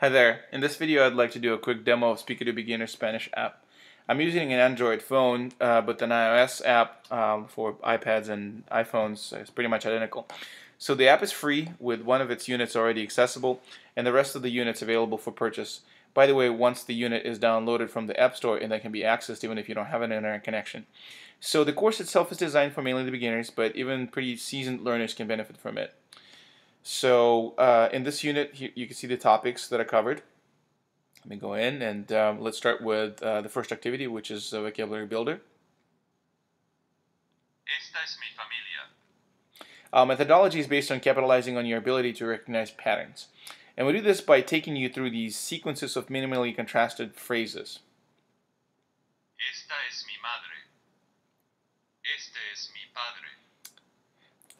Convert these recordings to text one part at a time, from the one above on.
Hi there. In this video I'd like to do a quick demo of Speado Beginner Spanish app. I'm using an Android phone, but an iOS app for iPads and iPhones is pretty much identical. So the app is free with one of its units already accessible and the rest of the units available for purchase. By the way, once the unit is downloaded from the App Store, and that can be accessed even if you don't have an internet connection. So the course itself is designed for mainly the beginners, but even pretty seasoned learners can benefit from it. So in this unit, you can see the topics that are covered. Let me go in and let's start with the first activity, which is a vocabulary builder. Esta es mi familia. Methodology is based on capitalizing on your ability to recognize patterns. And we do this by taking you through these sequences of minimally contrasted phrases. Esta es mi madre. Este es mi padre.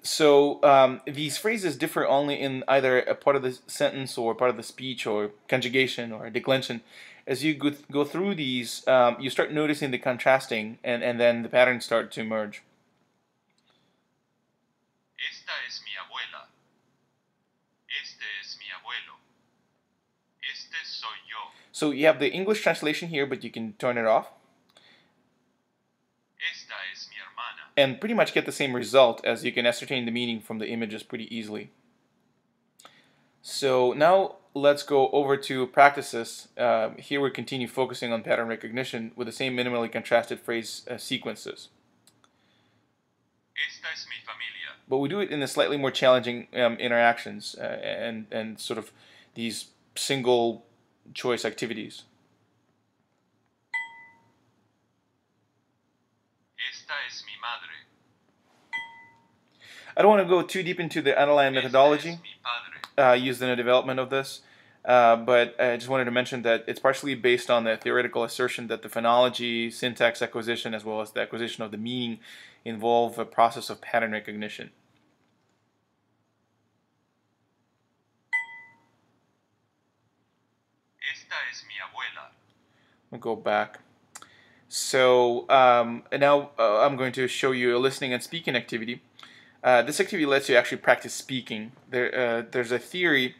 So these phrases differ only in either a part of the sentence or part of the speech or conjugation or declension. As you go through these, you start noticing the contrasting, and then the patterns start to emerge. Esta es mi abuela. Este es mi abuelo. Este soy yo. So you have the English translation here, but you can turn it off Esta es mi hermana. and pretty much get the same result, as you can ascertain the meaning from the images pretty easily. So now let's go over to practices. Here we continue focusing on pattern recognition with the same minimally contrasted phrase sequences. Esta es mi familia. But we do it in a slightly more challenging interactions and sort of these single choice activities. Esta es mi madre. I don't want to go too deep into the underlying methodology Este es mi padre. used in the development of this, but I just wanted to mention that it's partially based on the theoretical assertion that the phonology, syntax acquisition, as well as the acquisition of the meaning involve a process of pattern recognition. Esta es mi abuela. I'll go back. So now I'm going to show you a listening and speaking activity. This activity lets you actually practice speaking. There's a theory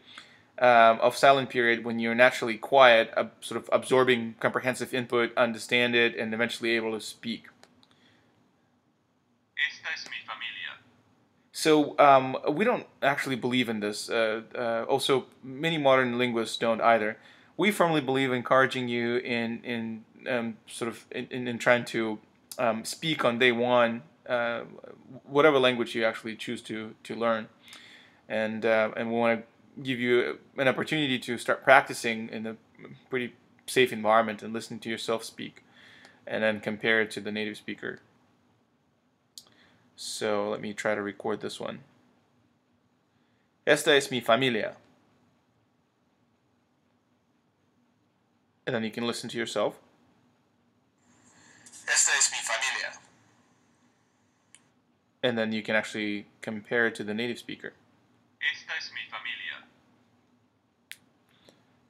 of silent period when you're naturally quiet, sort of absorbing comprehensive input, understand it, and eventually able to speak. Esta es mi familia. So we don't actually believe in this. Also, many modern linguists don't either. We firmly believe in encouraging you in trying to speak on day one, whatever language you actually choose to learn, and we want to give you an opportunity to start practicing in a pretty safe environment and listening to yourself speak, and then compare it to the native speaker. So let me try to record this one. Esta es mi familia. And then you can listen to yourself. Esta es mi familia. And then you can actually compare it to the native speaker. Esta es mi familia.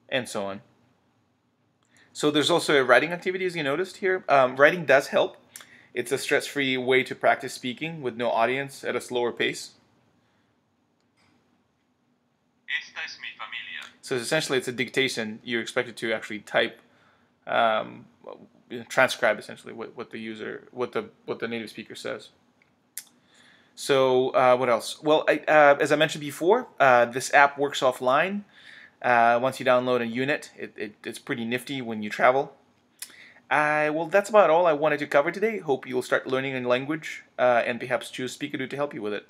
And so on. So there's also a writing activity, as you noticed here. Writing does help. It's a stress-free way to practice speaking with no audience at a slower pace. Esta es mi familia. So essentially it's a dictation. You're expected to actually type, transcribe essentially what the native speaker says. So what else? Well, as I mentioned before, this app works offline. Once you download a unit, it's pretty nifty when you travel. Well, that's about all I wanted to cover today. Hope you'll start learning a language and perhaps choose Speado to help you with it.